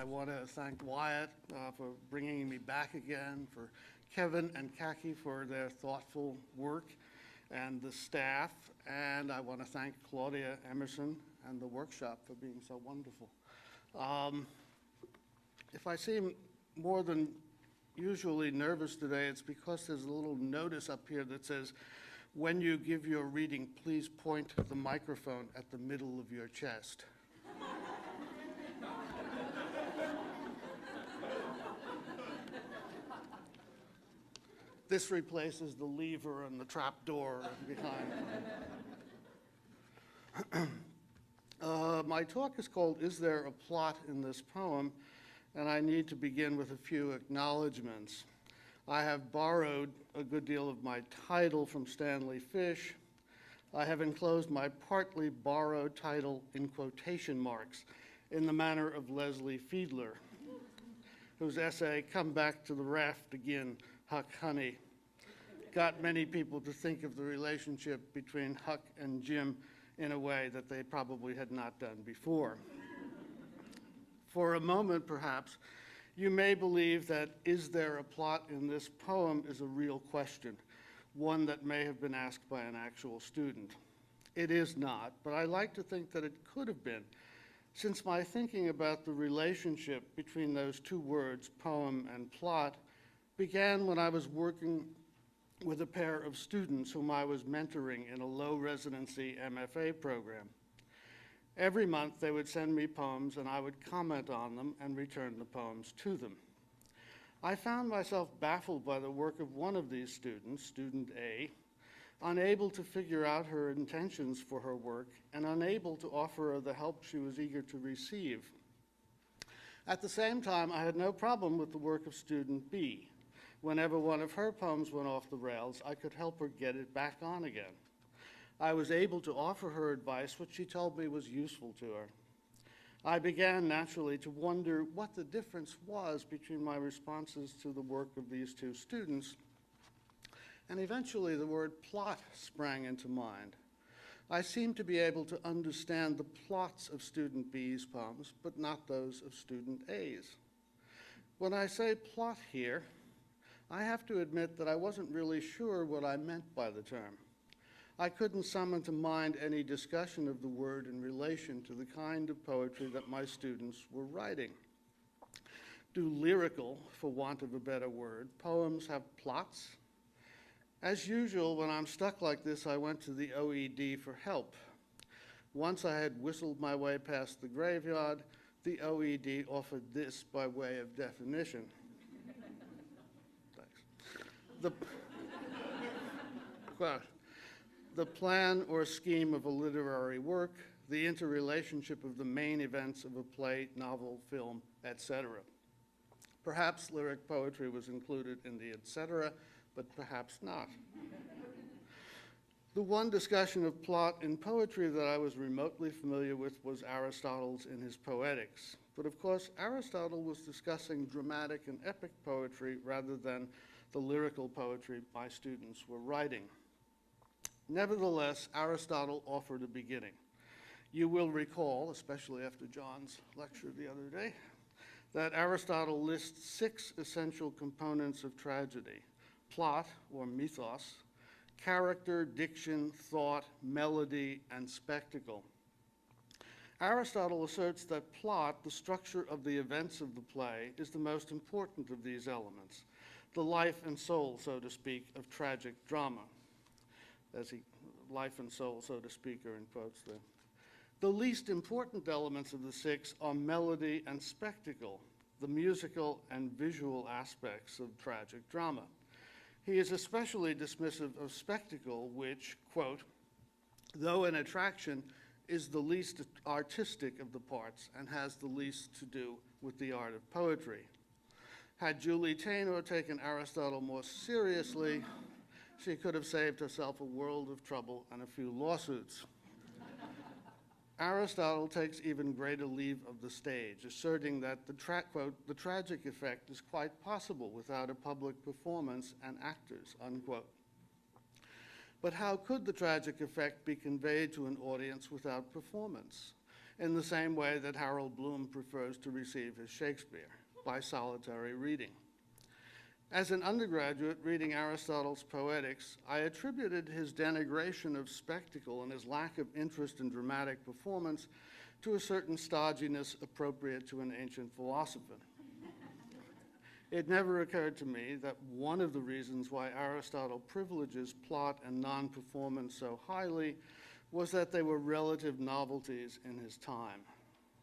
I want to thank Wyatt for bringing me back again, for Kevin and Kaki for their thoughtful work, and the staff. And I want to thank Claudia Emerson and the workshop for being so wonderful. If I seem more than usually nervous today, it's because there's a little notice up here that says, when you give your reading, please point the microphone at the middle of your chest. This replaces the lever and the trap door behind. My talk is called, Is There a Plot in This Poem? And I need to begin with a few acknowledgments. I have borrowed a good deal of my title from Stanley Fish. I have enclosed my partly borrowed title in quotation marks in the manner of Leslie Fiedler, whose essay, Come Back to the Raft Again, Huck Honey, got many people to think of the relationship between Huck and Jim in a way that they probably had not done before. For a moment, perhaps, you may believe that is there a plot in this poem is a real question, one that may have been asked by an actual student. It is not, but I like to think that it could have been, since my thinking about the relationship between those two words, poem and plot, began when I was working with a pair of students whom I was mentoring in a low residency MFA program. Every month they would send me poems and I would comment on them and return the poems to them. I found myself baffled by the work of one of these students, student A, unable to figure out her intentions for her work and unable to offer her the help she was eager to receive. At the same time, I had no problem with the work of student B. Whenever one of her poems went off the rails, I could help her get it back on again. I was able to offer her advice, which she told me was useful to her. I began naturally to wonder what the difference was between my responses to the work of these two students, and eventually the word plot sprang into mind. I seemed to be able to understand the plots of student B's poems, but not those of student A's. When I say plot here, I have to admit that I wasn't really sure what I meant by the term. I couldn't summon to mind any discussion of the word in relation to the kind of poetry that my students were writing. Do lyrical, for want of a better word, poems have plots? As usual, when I'm stuck like this, I went to the OED for help. Once I had whistled my way past the graveyard, the OED offered this by way of definition. The plan or scheme of a literary work, the interrelationship of the main events of a play, novel, film, etc. Perhaps lyric poetry was included in the etc., but perhaps not. The one discussion of plot in poetry that I was remotely familiar with was Aristotle's in his Poetics. But of course, Aristotle was discussing dramatic and epic poetry rather than the lyrical poetry my students were writing. Nevertheless, Aristotle offered a beginning. You will recall, especially after John's lecture the other day, that Aristotle lists 6 essential components of tragedy: plot, or mythos, character, diction, thought, melody, and spectacle. Aristotle asserts that plot, the structure of the events of the play, is the most important of these elements, the life and soul, so to speak, of tragic drama. Life and soul, so to speak, are in quotes there. The least important elements of the 6 are melody and spectacle, the musical and visual aspects of tragic drama. He is especially dismissive of spectacle, which, quote, though an attraction, is the least artistic of the parts and has the least to do with the art of poetry. Had Julie Tainor taken Aristotle more seriously, she could have saved herself a world of trouble and a few lawsuits. Aristotle takes even greater leave of the stage, asserting that quote, the tragic effect is quite possible without a public performance and actors, unquote. But how could the tragic effect be conveyed to an audience without performance? in the same way that Harold Bloom prefers to receive his Shakespeare, by solitary reading. As an undergraduate reading Aristotle's Poetics, I attributed his denigration of spectacle and his lack of interest in dramatic performance to a certain stodginess appropriate to an ancient philosopher. It never occurred to me that one of the reasons why Aristotle privileges plot and non-performance so highly was that they were relative novelties in his time.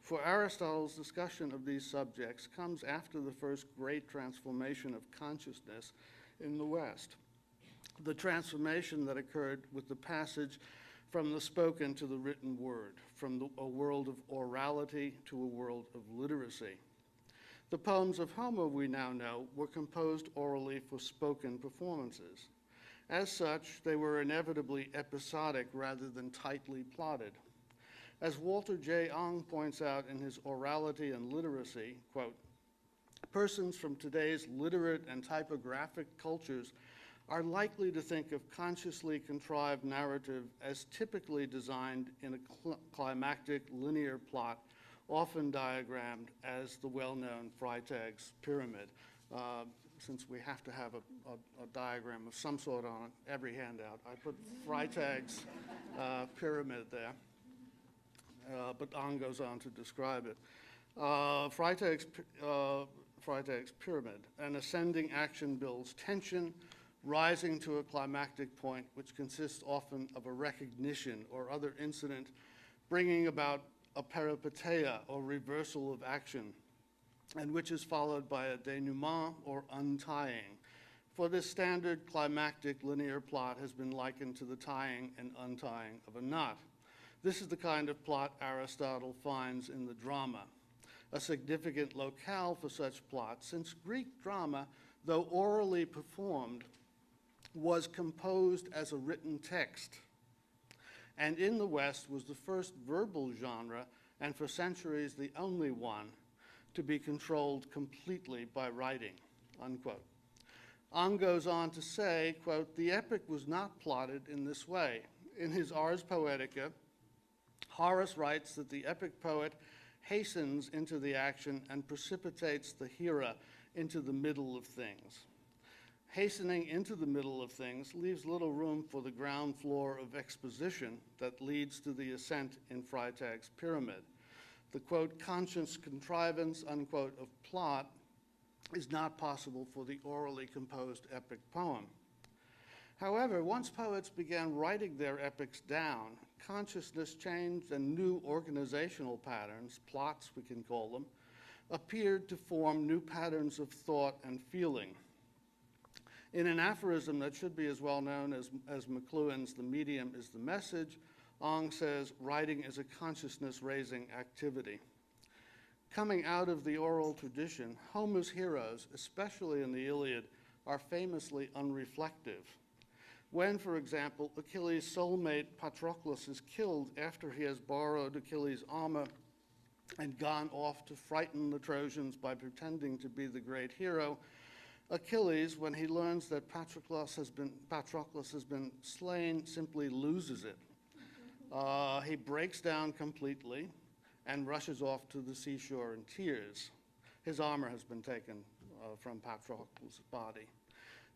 For Aristotle's discussion of these subjects comes after the first great transformation of consciousness in the West, the transformation that occurred with the passage from the spoken to the written word, from a world of orality to a world of literacy. The poems of Homer, we now know, were composed orally for spoken performances. As such, they were inevitably episodic rather than tightly plotted. As Walter J. Ong points out in his Orality and Literacy, quote, persons from today's literate and typographic cultures are likely to think of consciously contrived narrative as typically designed in a climactic linear plot, often diagrammed as the well-known Freytag's pyramid. Since we have to have a diagram of some sort on every handout, I put Freytag's pyramid there. But Ong goes on to describe it. Freytag's pyramid, an ascending action builds tension, rising to a climactic point, which consists often of a recognition or other incident, bringing about a peripeteia or reversal of action, and which is followed by a denouement or untying. For this standard climactic linear plot has been likened to the tying and untying of a knot. This is the kind of plot Aristotle finds in the drama, a significant locale for such plots, since Greek drama, though orally performed, was composed as a written text, and in the West was the first verbal genre, and for centuries the only one, to be controlled completely by writing, unquote. Ong goes on to say, quote, the epic was not plotted in this way. In his Ars Poetica, Horace writes that the epic poet hastens into the action and precipitates the hero into the middle of things. Hastening into the middle of things leaves little room for the ground floor of exposition that leads to the ascent in Freytag's pyramid. The, quote, conscious contrivance, unquote, of plot is not possible for the orally composed epic poem. However, once poets began writing their epics down, consciousness changed and new organizational patterns, plots we can call them, appeared to form new patterns of thought and feeling. In an aphorism that should be as well known as McLuhan's "The medium is the message," Ong says, writing is a consciousness-raising activity. Coming out of the oral tradition, Homer's heroes, especially in the Iliad, are famously unreflective. When, for example, Achilles' soulmate Patroclus is killed after he has borrowed Achilles' armor and gone off to frighten the Trojans by pretending to be the great hero, Achilles, when he learns that Patroclus has been slain, simply loses it. He breaks down completely and rushes off to the seashore in tears. His armor has been taken from Patroclus' body.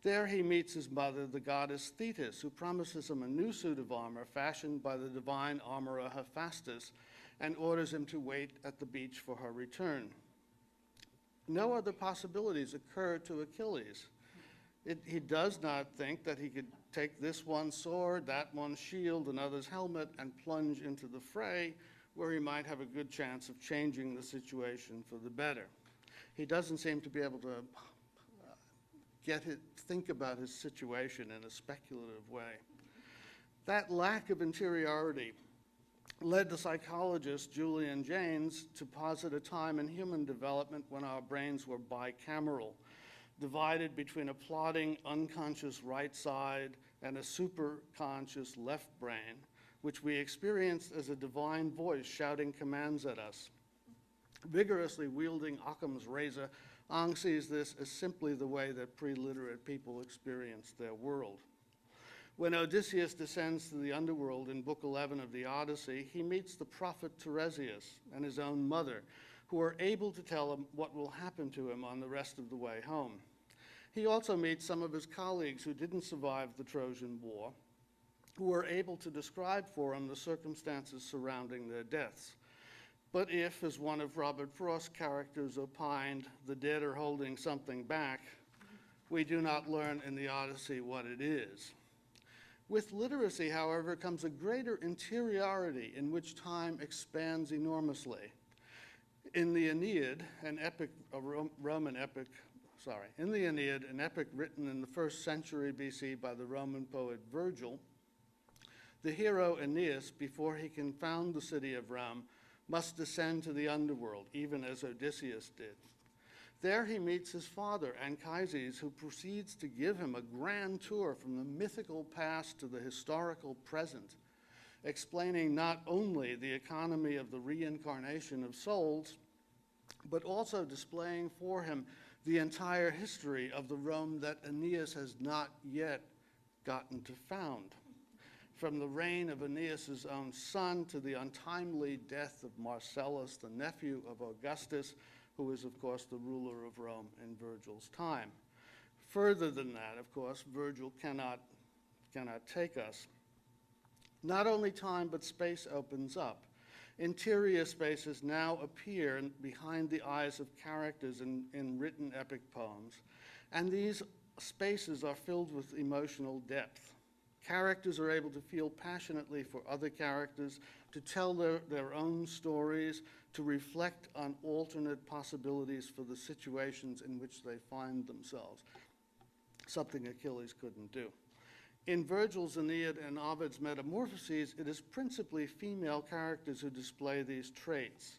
There he meets his mother, the goddess Thetis, who promises him a new suit of armor fashioned by the divine armorer Hephaestus and orders him to wait at the beach for her return. No other possibilities occur to Achilles. He does not think that he could take this one sword, that one shield, another's helmet, and plunge into the fray, where he might have a good chance of changing the situation for the better. He doesn't seem to be able to think about his situation in a speculative way. That lack of interiority led the psychologist Julian Jaynes to posit a time in human development when our brains were bicameral, divided between a plodding, unconscious right side and a superconscious left brain, which we experienced as a divine voice shouting commands at us. Vigorously wielding Occam's razor, Ong sees this as simply the way that pre-literate people experienced their world. When Odysseus descends to the underworld in Book 11 of the Odyssey, he meets the prophet Tiresias and his own mother, who are able to tell him what will happen to him on the rest of the way home. He also meets some of his colleagues who didn't survive the Trojan War, who are able to describe for him the circumstances surrounding their deaths. But if, as one of Robert Frost's characters opined, the dead are holding something back, we do not learn in the Odyssey what it is. With literacy, however, comes a greater interiority in which time expands enormously. In the Aeneid, an epic written in the 1st century BC by the Roman poet Virgil, the hero Aeneas, before he can found the city of Rome, must descend to the underworld, even as Odysseus did. There he meets his father, Anchises, who proceeds to give him a grand tour from the mythical past to the historical present, explaining not only the economy of the reincarnation of souls, but also displaying for him the entire history of the Rome that Aeneas has not yet gotten to found. From the reign of Aeneas' own son to the untimely death of Marcellus, the nephew of Augustus, who is, of course, the ruler of Rome in Virgil's time. Further than that, of course, Virgil cannot take us. Not only time, but space opens up. Interior spaces now appear behind the eyes of characters in written epic poems, and these spaces are filled with emotional depth. Characters are able to feel passionately for other characters, to tell their own stories, to reflect on alternate possibilities for the situations in which they find themselves, something Achilles couldn't do. In Virgil's Aeneid and Ovid's Metamorphoses, it is principally female characters who display these traits.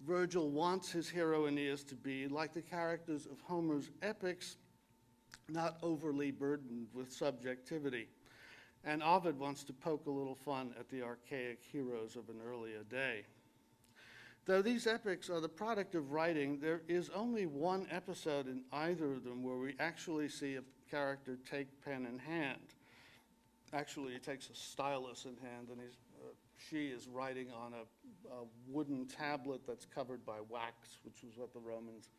Virgil wants his hero Aeneas to be, like the characters of Homer's epics, not overly burdened with subjectivity. And Ovid wants to poke a little fun at the archaic heroes of an earlier day. Though these epics are the product of writing, there is only one episode in either of them where we actually see a character take pen in hand. Actually, he takes a stylus in hand, and she is writing on a wooden tablet that's covered by wax, which was what the Romans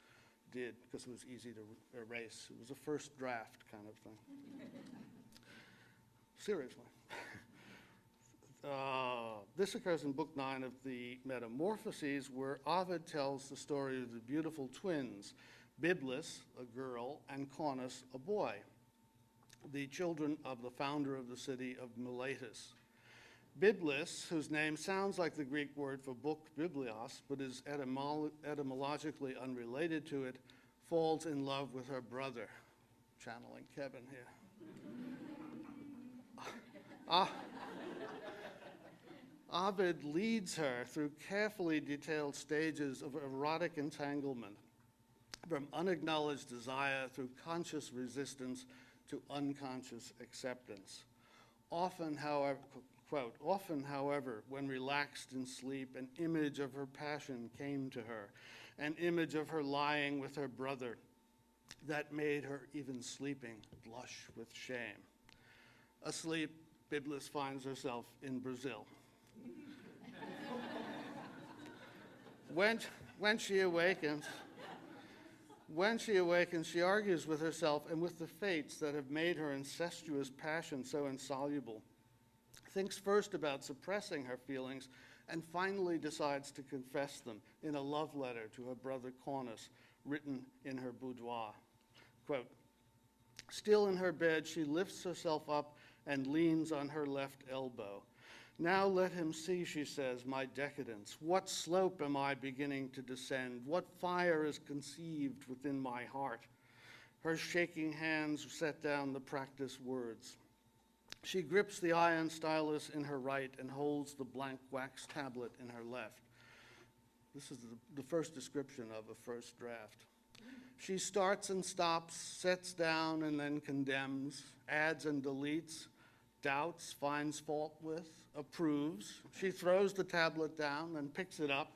did because it was easy to erase. It was a first draft kind of thing. Seriously. This occurs in Book 9 of the Metamorphoses, where Ovid tells the story of the beautiful twins, Byblis, a girl, and Caunus, a boy, the children of the founder of the city of Miletus. Byblis, whose name sounds like the Greek word for book, biblios, but is etymologically unrelated to it, falls in love with her brother. Channeling Kevin here. Ovid leads her through carefully detailed stages of erotic entanglement, from unacknowledged desire through conscious resistance to unconscious acceptance. Often, however, quote, often, however, when relaxed in sleep, an image of her passion came to her, an image of her lying with her brother that made her, even sleeping, blush with shame. Asleep, Byblis finds herself in Brazil. When she awakens, she argues with herself and with the fates that have made her incestuous passion so insoluble, thinks first about suppressing her feelings, and finally decides to confess them in a love letter to her brother Caunus, written in her boudoir. Quote, still in her bed, she lifts herself up and leans on her left elbow. Now let him see, she says, my decadence. What slope am I beginning to descend? What fire is conceived within my heart? Her shaking hands set down the practiced words. She grips the iron stylus in her right and holds the blank wax tablet in her left. This is the first description of a first draft. She starts and stops, sets down and then condemns, adds and deletes, doubts, finds fault with, approves. She throws the tablet down and picks it up.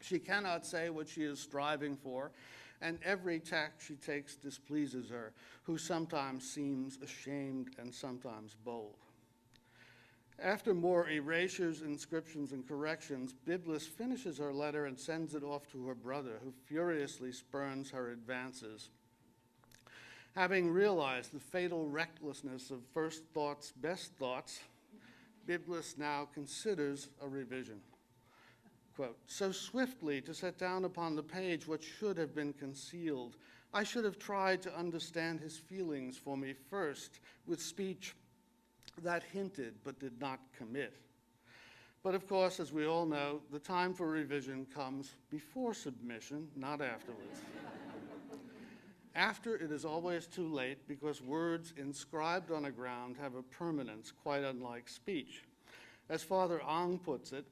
She cannot say what she is striving for, and every tack she takes displeases her, who sometimes seems ashamed and sometimes bold. After more erasures, inscriptions, and corrections, Biblis finishes her letter and sends it off to her brother, who furiously spurns her advances. Having realized the fatal recklessness of first thoughts, best thoughts, Biblis now considers a revision. Quote, "So swiftly to set down upon the page what should have been concealed, I should have tried to understand his feelings for me first, with speech that hinted but did not commit. But of course, as we all know, the time for revision comes before submission, not afterwards. After, it is always too late, because words inscribed on a ground have a permanence quite unlike speech. As Father Ang puts it,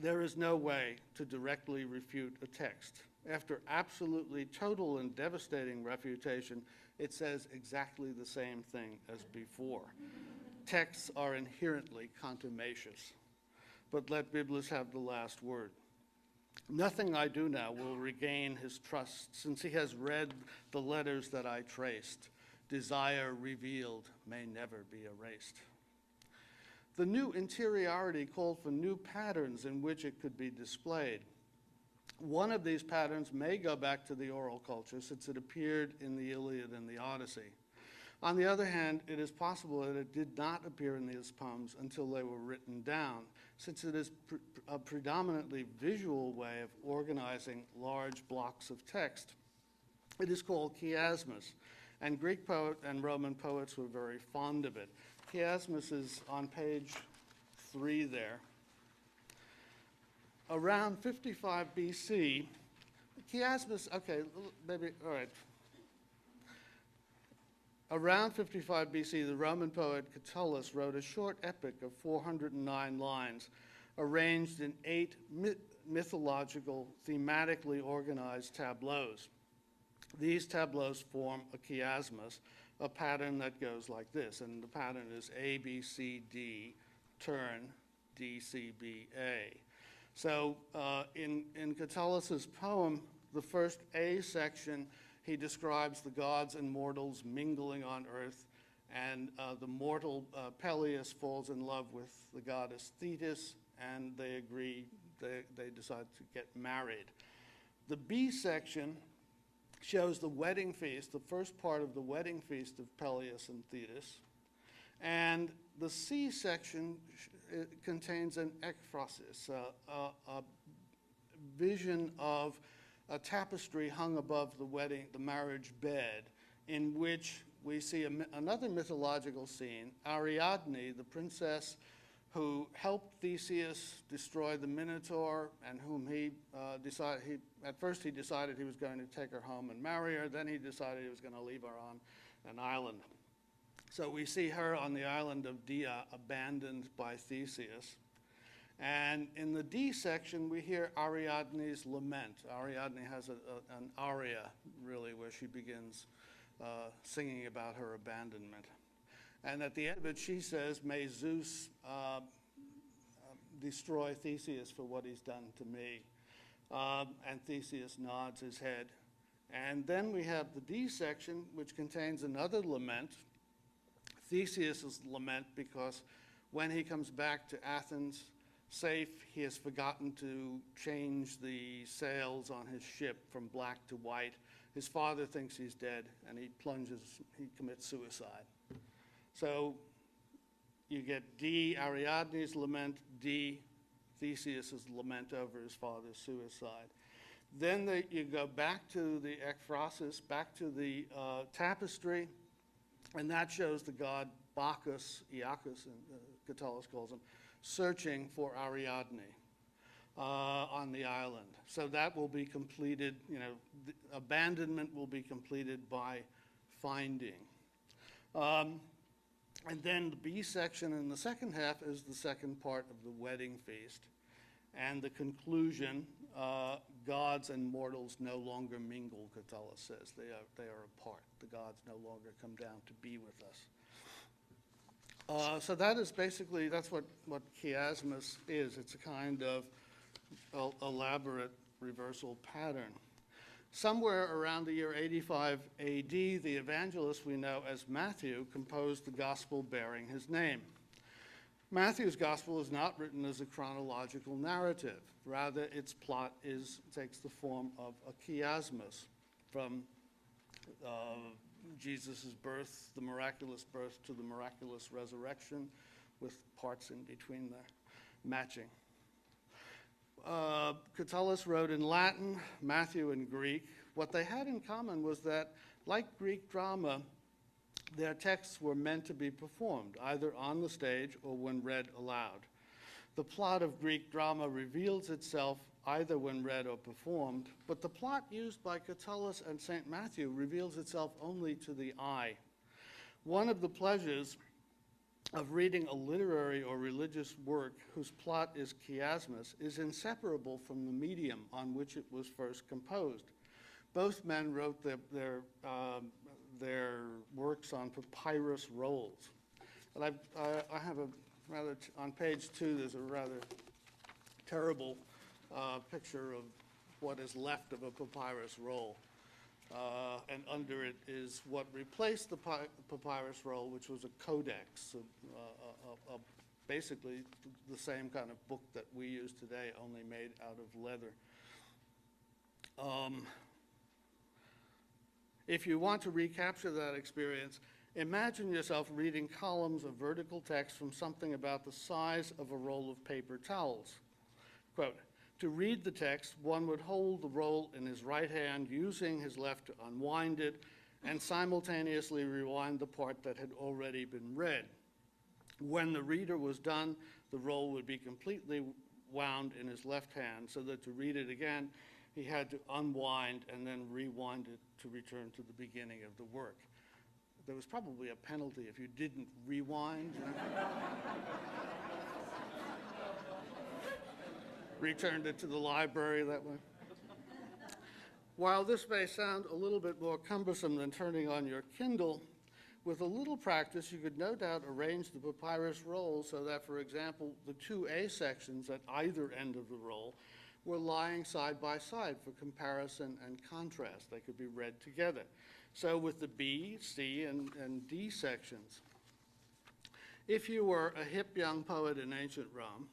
there is no way to directly refute a text. After absolutely total and devastating refutation, it says exactly the same thing as before. Texts are inherently contumacious, but let Biblis have the last word. Nothing I do now will regain his trust, since he has read the letters that I traced. Desire revealed may never be erased." The new interiority called for new patterns in which it could be displayed. One of these patterns may go back to the oral culture, since it appeared in the Iliad and the Odyssey. On the other hand, it is possible that it did not appear in these poems until they were written down, since it is a predominantly visual way of organizing large blocks of text. It is called chiasmus, and Greek poet and Roman poets were very fond of it. Chiasmus is on page 3 there. Around 55 BC, chiasmus, okay, maybe, all right. Around 55 BC, the Roman poet Catullus wrote a short epic of 409 lines, arranged in 8 mythological, thematically organized tableaus. These tableaus form a chiasmus, a pattern that goes like this, and the pattern is A, B, C, D, turn, D, C, B, A. So in Catullus's poem, the first A section, he describes the gods and mortals mingling on earth, and the mortal Peleus falls in love with the goddess Thetis, and they agree, they decide to get married. The B section shows the wedding feast, the first part of the wedding feast of Peleus and Thetis, and the C section contains an ekphrasis, a vision of a tapestry hung above the marriage bed, in which we see another mythological scene. Ariadne, the princess who helped Theseus destroy the Minotaur, and whom at first he decided he was going to take her home and marry her, then he decided he was going to leave her on an island. So we see her on the island of Dia, abandoned by Theseus. And in the D section, we hear Ariadne's lament. Ariadne has an aria, really, where she begins singing about her abandonment. And at the end of it, she says, "May Zeus destroy Theseus for what he's done to me." And Theseus nods his head. And then we have the D section, which contains another lament, Theseus's lament, because when he comes back to Athens safe, he has forgotten to change the sails on his ship from black to white. His father thinks he's dead, and he commits suicide. So you get D, Ariadne's lament, D, Theseus's lament over his father's suicide. Then you go back to the ekphrasis, back to the tapestry, and that shows the god Bacchus, Iacchus, Catullus calls him, searching for Ariadne on the island. So that will be completed, the abandonment will be completed by finding. And then the B section in the second half is the second part of the wedding feast. And the conclusion, gods and mortals no longer mingle, Catullus says. They are apart. The gods no longer come down to be with us. So that is basically, that's what chiasmus is. It's a kind of elaborate reversal pattern. Somewhere around the year 85 AD, the evangelist we know as Matthew composed the gospel bearing his name. Matthew's gospel is not written as a chronological narrative. Rather, its plot takes the form of a chiasmus from Jesus' birth, the miraculous birth, to the miraculous resurrection, with parts in between there matching. Catullus wrote in Latin, Matthew in Greek. What they had in common was that, like Greek drama, their texts were meant to be performed, either on the stage or when read aloud. The plot of Greek drama reveals itself either when read or performed, but the plot used by Catullus and St. Matthew reveals itself only to the eye. One of the pleasures of reading a literary or religious work whose plot is chiasmus is inseparable from the medium on which it was first composed. Both men wrote their works on papyrus rolls. And I have a rather, on page 2, there's a rather terrible picture of what is left of a papyrus roll. And under it is what replaced the papyrus roll, which was a codex, basically the same kind of book that we use today, only made out of leather. If you want to recapture that experience, imagine yourself reading columns of vertical text from something about the size of a roll of paper towels. Quote, to read the text, one would hold the roll in his right hand, using his left to unwind it, and simultaneously rewind the part that had already been read. When the reader was done, the roll would be completely wound in his left hand, so that to read it again, he had to unwind and then rewind it to return to the beginning of the work. There was probably a penalty if you didn't rewind. Returned it to the library that way. While this may sound a little bit more cumbersome than turning on your Kindle, with a little practice, you could no doubt arrange the papyrus roll so that, for example, the two A sections at either end of the roll were lying side by side for comparison and contrast. They could be read together. So with the B, C, and D sections. If you were a hip young poet in ancient Rome,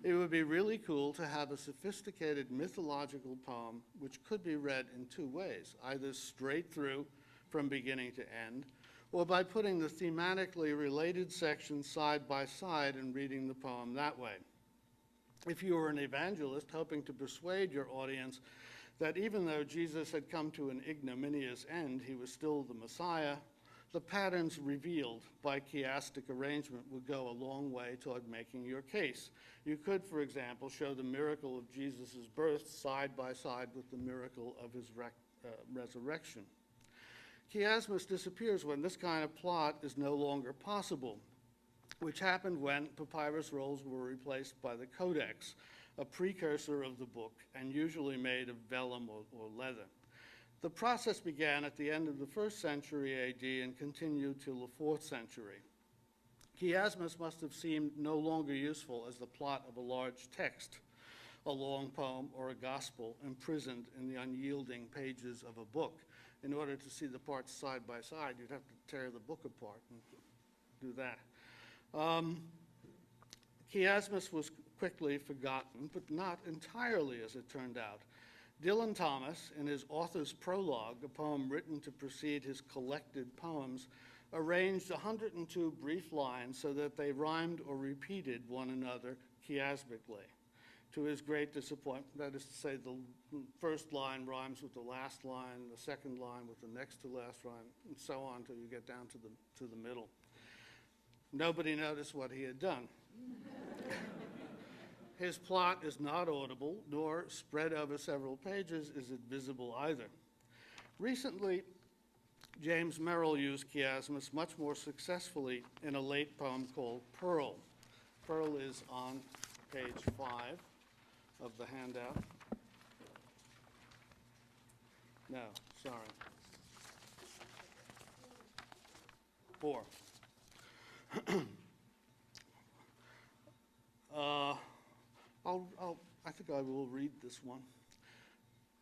it would be really cool to have a sophisticated mythological poem which could be read in two ways, either straight through from beginning to end, or by putting the thematically related sections side by side and reading the poem that way. If you were an evangelist hoping to persuade your audience that even though Jesus had come to an ignominious end, he was still the Messiah, the patterns revealed by chiastic arrangement would go a long way toward making your case. You could, for example, show the miracle of Jesus' birth side by side with the miracle of his resurrection. Chiasmus disappears when this kind of plot is no longer possible, which happened when papyrus rolls were replaced by the codex, a precursor of the book and usually made of vellum or leather. The process began at the end of the 1st century AD and continued till the 4th century. Chiasmus must have seemed no longer useful as the plot of a large text, a long poem or a gospel imprisoned in the unyielding pages of a book. In order to see the parts side by side, you'd have to tear the book apart and do that. Chiasmus was quickly forgotten, but not entirely, as it turned out. Dylan Thomas, in his author's prologue, a poem written to precede his collected poems, arranged 102 brief lines so that they rhymed or repeated one another chiasmically. To his great disappointment, that is to say, the first line rhymes with the last line, the second line with the next to last line, and so on until you get down to the middle. Nobody noticed what he had done. His plot is not audible, nor spread over several pages is it visible either. Recently, James Merrill used chiasmus much more successfully in a late poem called Pearl. Pearl is on page 5 of the handout. No, sorry. 4. I think I will read this one.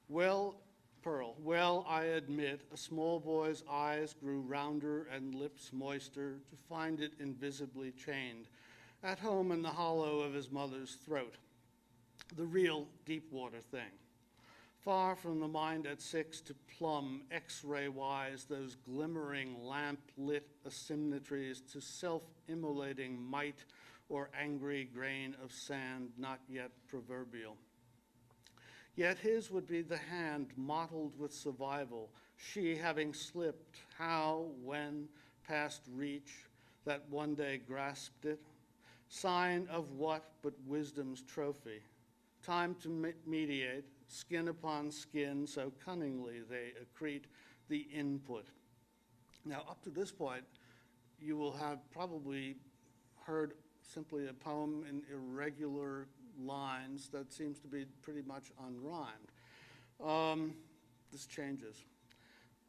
Well, Pearl, well, I admit, a small boy's eyes grew rounder and lips moister to find it invisibly chained, at home in the hollow of his mother's throat, the real deep water thing. Far from the mind at 6 to plumb X-ray wise those glimmering lamp-lit asymmetries to self-immolating might or angry grain of sand not yet proverbial. Yet his would be the hand mottled with survival, she having slipped, how, when, past reach, that one day grasped it, sign of what but wisdom's trophy, time to mediate, skin upon skin, so cunningly they accrete the input. Now, up to this point, you will have probably heard simply a poem in irregular lines that seems to be pretty much unrhymed. This changes.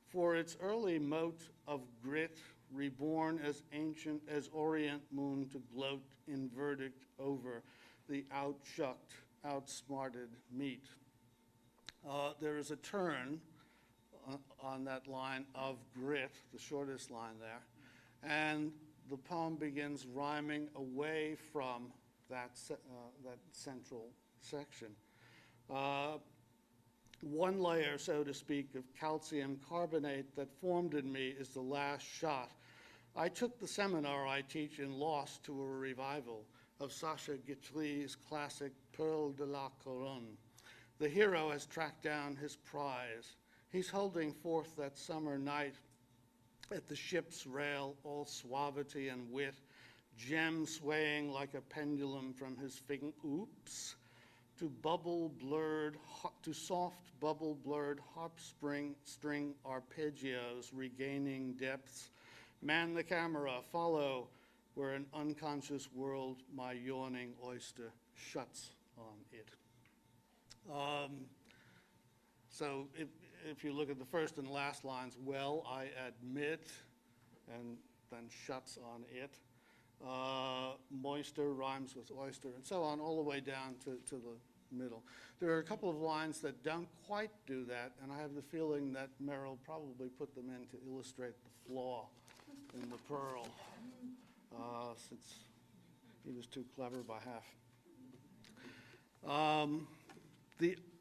For its early mote of grit, reborn as ancient as Orient moon to gloat in verdict over the outshucked, outsmarted meat. There is a turn on that line of grit, the shortest line there, and the poem begins rhyming away from that central section. One layer, so to speak, of calcium carbonate that formed in me is the last shot. I took the seminar I teach in Lost to a revival of Sacha Guitry's classic Pearl de la Couronne. The hero has tracked down his prize. He's holding forth that summer night at the ship's rail, all suavity and wit, gem swaying like a pendulum from his oops, to soft bubble blurred harp string arpeggios regaining depths. Man the camera, follow where an unconscious world my yawning oyster shuts on it. So if you look at the first and last lines, well, I admit, and then shuts on it. Moister rhymes with oyster, and so on, all the way down to the middle. There are a couple of lines that don't quite do that, and I have the feeling that Merrill probably put them in to illustrate the flaw in the Pearl, since he was too clever by half.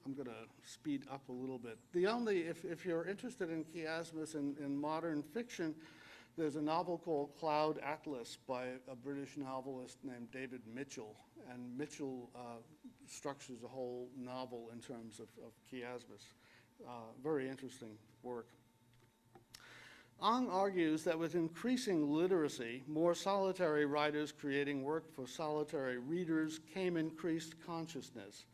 I'm going to speed up a little bit. If you're interested in chiasmus in modern fiction, there's a novel called Cloud Atlas by a British novelist named David Mitchell, and Mitchell structures a whole novel in terms of chiasmus. Very interesting work. Ang argues that with increasing literacy, more solitary writers creating work for solitary readers came increased consciousness.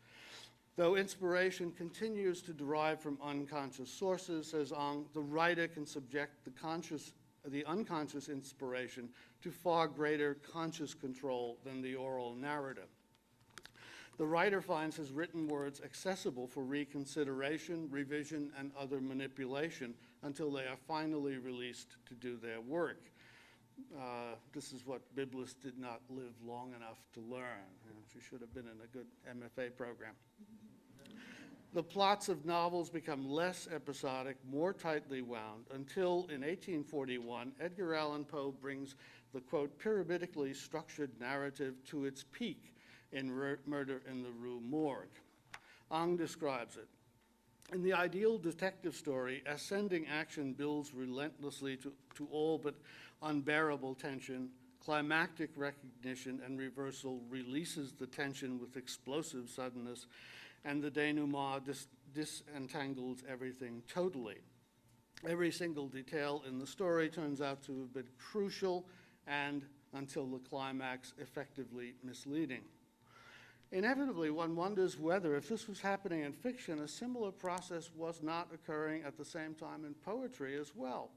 Though inspiration continues to derive from unconscious sources, says Ang, the writer can subject the unconscious inspiration to far greater conscious control than the oral narrative. The writer finds his written words accessible for reconsideration, revision, and other manipulation until they are finally released to do their work. This is what Biblis did not live long enough to learn. She should have been in a good MFA program. The plots of novels become less episodic, more tightly wound, until in 1841, Edgar Allan Poe brings the, quote, pyramidically structured narrative to its peak in Murder in the Rue Morgue. Ang describes it. In the ideal detective story, ascending action builds relentlessly to all but unbearable tension. Climactic recognition and reversal releases the tension with explosive suddenness, and the denouement disentangles everything totally. Every single detail in the story turns out to have been crucial and, until the climax, effectively misleading. Inevitably, one wonders whether, if this was happening in fiction, a similar process was not occurring at the same time in poetry as well.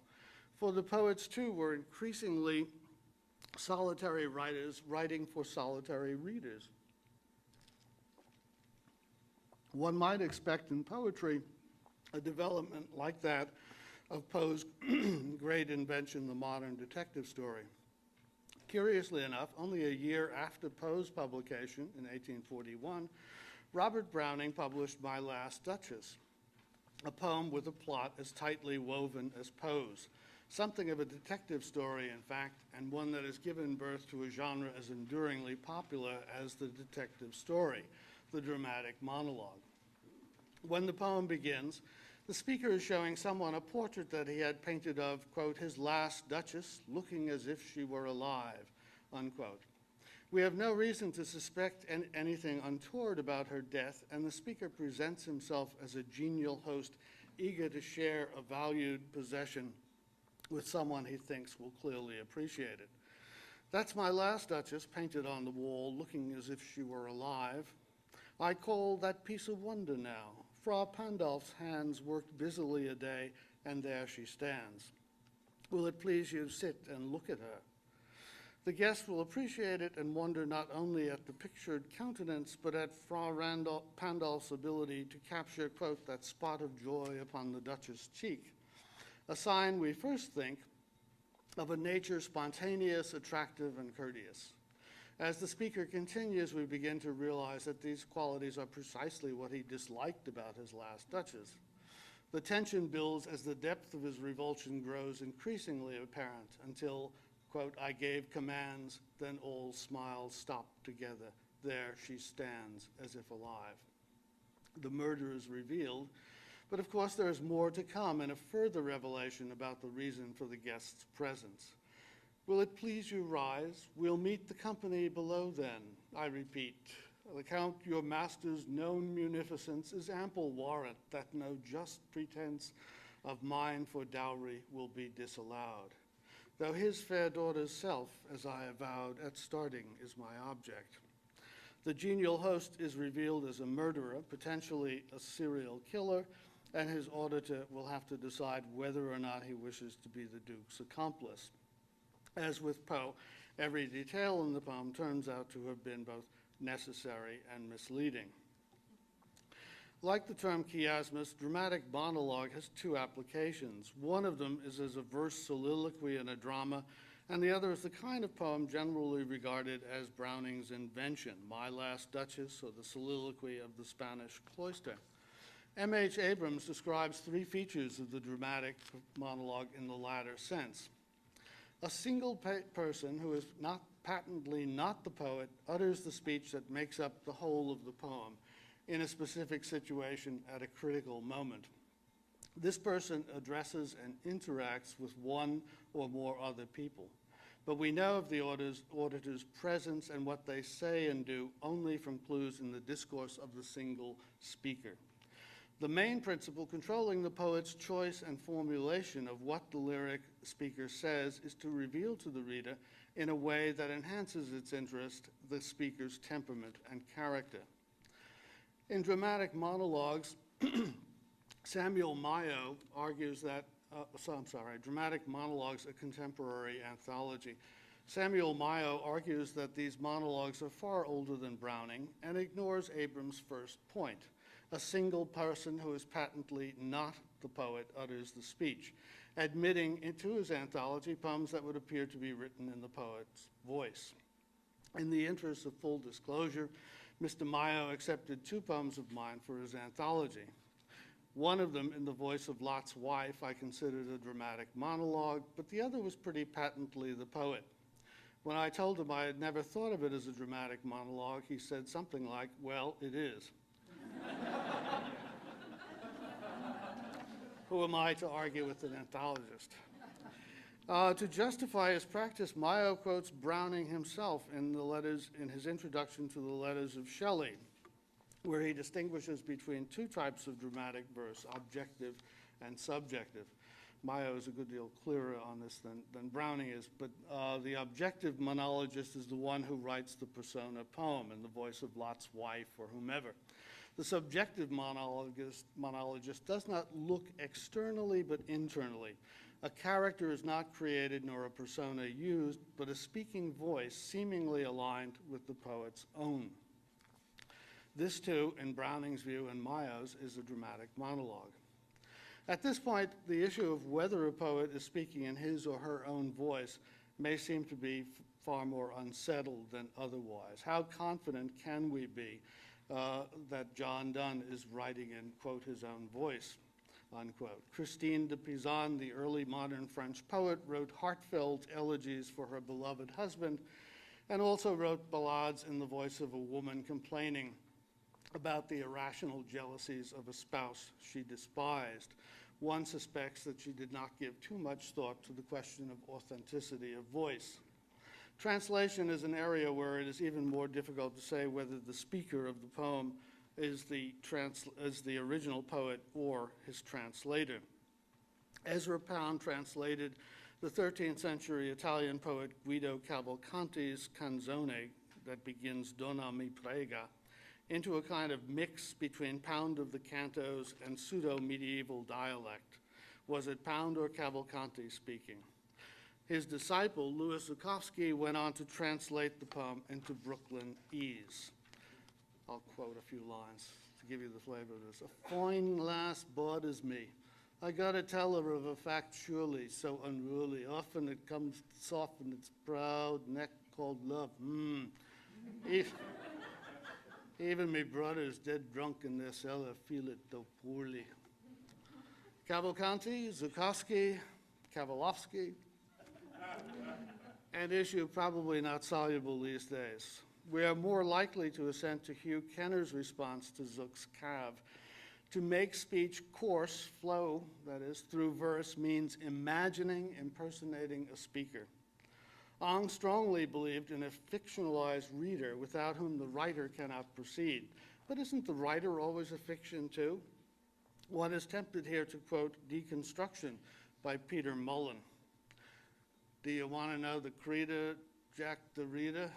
For the poets, too, were increasingly solitary writers writing for solitary readers. One might expect in poetry a development like that of Poe's great invention, the modern detective story. Curiously enough, only a year after Poe's publication in 1841, Robert Browning published My Last Duchess, a poem with a plot as tightly woven as Poe's, something of a detective story, in fact, and one that has given birth to a genre as enduringly popular as the detective story, the dramatic monologue. When the poem begins, the speaker is showing someone a portrait that he had painted of, quote, his last duchess, looking as if she were alive, unquote. We have no reason to suspect anything untoward about her death, and the speaker presents himself as a genial host, eager to share a valued possession with someone he thinks will clearly appreciate it. That's my last duchess, painted on the wall, looking as if she were alive. I call that piece of wonder now. Frau Pandolf's hands worked busily a day, and there she stands. Will it please you sit and look at her? The guest will appreciate it and wonder not only at the pictured countenance, but at Frau Pandolf's ability to capture, quote, that spot of joy upon the Duchess' cheek, a sign we first think of a nature spontaneous, attractive, and courteous. As the speaker continues, we begin to realize that these qualities are precisely what he disliked about his last duchess. The tension builds as the depth of his revulsion grows increasingly apparent until, quote, I gave commands, then all smiles stopped together. There she stands as if alive. The murder is revealed, but of course there is more to come and a further revelation about the reason for the guest's presence. Will it please you rise? We'll meet the company below then, I repeat. Account your master's known munificence is ample warrant that no just pretense of mine for dowry will be disallowed. Though his fair daughter's self, as I avowed at starting, is my object. The genial host is revealed as a murderer, potentially a serial killer, and his auditor will have to decide whether or not he wishes to be the Duke's accomplice. As with Poe, every detail in the poem turns out to have been both necessary and misleading. Like the term chiasmus, dramatic monologue has two applications. One of them is as a verse soliloquy in a drama, and the other is the kind of poem generally regarded as Browning's invention, My Last Duchess, or the soliloquy of the Spanish cloister. M.H. Abrams describes three features of the dramatic monologue in the latter sense. A single person who is patently not the poet utters the speech that makes up the whole of the poem in a specific situation at a critical moment. This person addresses and interacts with one or more other people, but we know of the auditor's presence and what they say and do only from clues in the discourse of the single speaker. The main principle controlling the poet's choice and formulation of what the lyric speaker says is to reveal to the reader, in a way that enhances its interest, the speaker's temperament and character. In dramatic monologues, Samuel Mayo argues that, Dramatic Monologues, a Contemporary Anthology. Samuel Mayo argues that these monologues are far older than Browning and ignores Abrams' first point. A single person who is patently not the poet utters the speech, admitting into his anthology poems that would appear to be written in the poet's voice. In the interest of full disclosure, Mr. Mayo accepted two poems of mine for his anthology. One of them, in the voice of Lot's wife, I considered a dramatic monologue, but the other was pretty patently the poet. When I told him I had never thought of it as a dramatic monologue, he said something like, well, it is. Who am I to argue with an anthologist? To justify his practice, Mayo quotes Browning himself in his introduction to the Letters of Shelley, where he distinguishes between two types of dramatic verse, objective and subjective. Mayo is a good deal clearer on this than Browning is, but the objective monologist is the one who writes the persona poem in the voice of Lot's wife or whomever. The subjective monologist does not look externally but internally. A character is not created nor a persona used, but a speaking voice seemingly aligned with the poet's own. This too, in Browning's view and Mayo's, is a dramatic monologue. At this point, the issue of whether a poet is speaking in his or her own voice may seem to be far more unsettled than otherwise. How confident can we be that John Donne is writing in, quote, his own voice, unquote. Christine de Pizan, the early modern French poet, wrote heartfelt elegies for her beloved husband, and also wrote ballades in the voice of a woman complaining about the irrational jealousies of a spouse she despised. One suspects that she did not give too much thought to the question of authenticity of voice. Translation is an area where it is even more difficult to say whether the speaker of the poem is the original poet or his translator. Ezra Pound translated the 13th century Italian poet Guido Cavalcanti's canzone that begins Donna mi prega into a kind of mix between Pound of the Cantos and pseudo-medieval dialect. Was it Pound or Cavalcanti speaking? His disciple, Louis Zukowski, went on to translate the poem into Brooklynese. I'll quote a few lines to give you the flavor of this. A fine lass bothers me. I gotta tell her of a fact surely, so unruly. Often it comes soft in its proud neck called love. Even me brothers dead drunk in their cellar feel it though poorly. Cavalcanti, Zukowski, Kavalovsky, an issue probably not soluble these days. We are more likely to assent to Hugh Kenner's response to Zook's Cav. To make speech coarse, flow, that is, through verse, means imagining, impersonating a speaker. Ong strongly believed in a fictionalized reader without whom the writer cannot proceed. But isn't the writer always a fiction too? One is tempted here to quote Deconstruction by Peter Mullen. Do you want to know the creeder, Jack the Reader?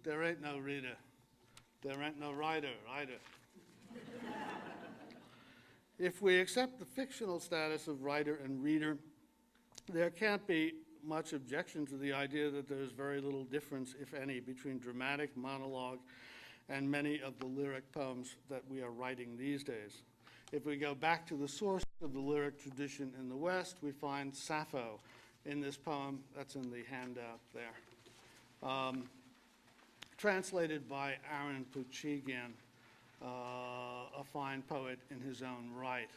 There ain't no reader. There ain't no writer either. If we accept the fictional status of writer and reader, there can't be much objection to the idea that there's very little difference, if any, between dramatic monologue and many of the lyric poems that we are writing these days. If we go back to the source of the lyric tradition in the West, we find Sappho in this poem that's in the handout there. Translated by Aaron Puchigian, a fine poet in his own right.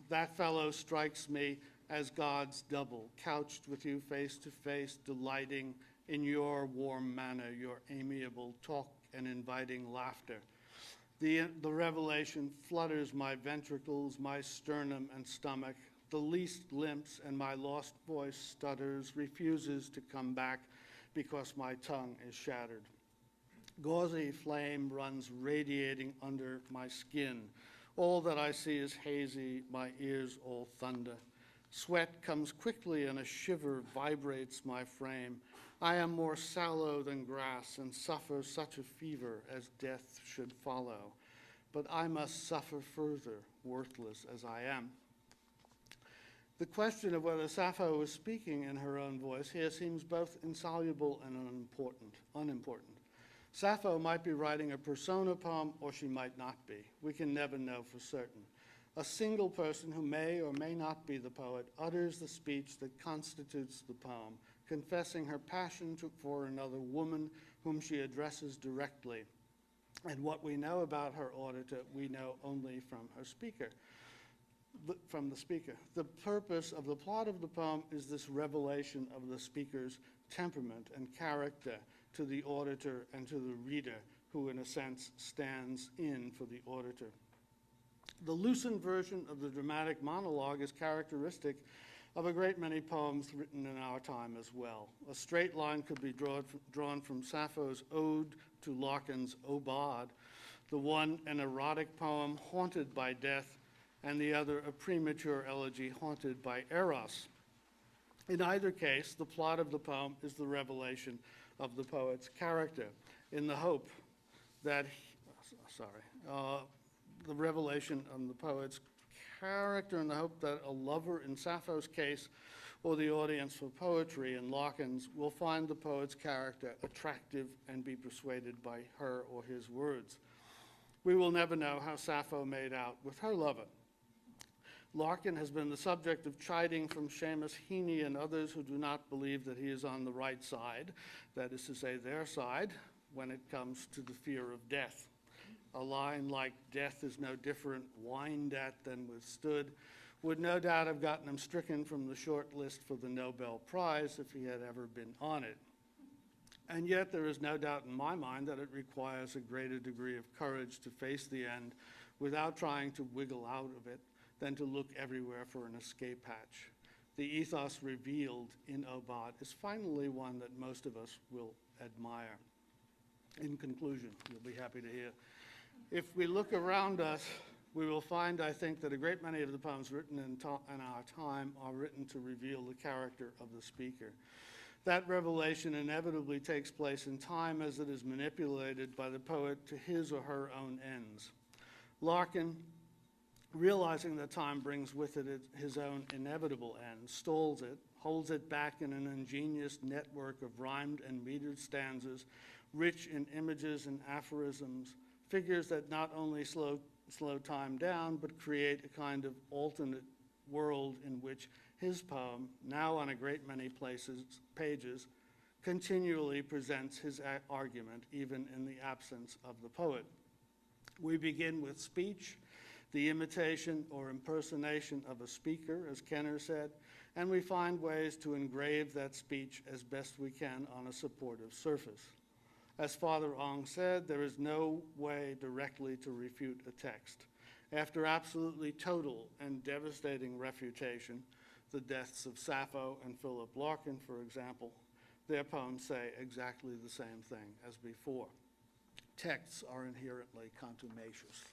That fellow strikes me as God's double, couched with you face to face, delighting in your warm manner, your amiable talk and inviting laughter. The revelation flutters my ventricles, my sternum and stomach. The least glimpse and my lost voice stutters, refuses to come back because my tongue is shattered. Gauzy flame runs radiating under my skin. All that I see is hazy, my ears all thunder. Sweat comes quickly and a shiver vibrates my frame. I am more sallow than grass and suffer such a fever as death should follow. But I must suffer further, worthless as I am. The question of whether Sappho was speaking in her own voice here seems both insoluble and unimportant. Sappho might be writing a persona poem, or she might not be. We can never know for certain. A single person who may or may not be the poet utters the speech that constitutes the poem, confessing her passion for another woman whom she addresses directly. And what we know about her auditor, we know only from her speaker. From the speaker. The purpose of the plot of the poem is this revelation of the speaker's temperament and character to the auditor and to the reader, who in a sense stands in for the auditor. The loosened version of the dramatic monologue is characteristic of a great many poems written in our time as well. A straight line could be drawn from Sappho's Ode to Larkin's Obad, the one an erotic poem haunted by death, and the other a premature elegy haunted by Eros. In either case, the plot of the poem is the revelation of the poet's character, in the hope that, the revelation of the poet's character in the hope that a lover in Sappho's case, or the audience for poetry in Larkin's, will find the poet's character attractive and be persuaded by her or his words. We will never know how Sappho made out with her lover. Larkin has been the subject of chiding from Seamus Heaney and others who do not believe that he is on the right side, that is to say, their side, when it comes to the fear of death. A line like "death is no different whined at than withstood" would no doubt have gotten him stricken from the short list for the Nobel Prize if he had ever been on it. And yet there is no doubt in my mind that it requires a greater degree of courage to face the end without trying to wiggle out of it than to look everywhere for an escape hatch. The ethos revealed in Obad is finally one that most of us will admire. In conclusion, you'll be happy to hear, if we look around us, we will find, I think, that a great many of the poems written in our time are written to reveal the character of the speaker. That revelation inevitably takes place in time as it is manipulated by the poet to his or her own ends. Larkin, realizing that time brings with it his own inevitable end, stalls it, holds it back in an ingenious network of rhymed and metered stanzas, rich in images and aphorisms, figures that not only slow time down, but create a kind of alternate world in which his poem, now on a great many pages, continually presents his argument, even in the absence of the poet. We begin with speech, the imitation or impersonation of a speaker, as Kenner said, and we find ways to engrave that speech as best we can on a supportive surface. As Father Ong said, there is no way directly to refute a text. After absolutely total and devastating refutation, the deaths of Sappho and Philip Larkin, for example, their poems say exactly the same thing as before. Texts are inherently contumacious.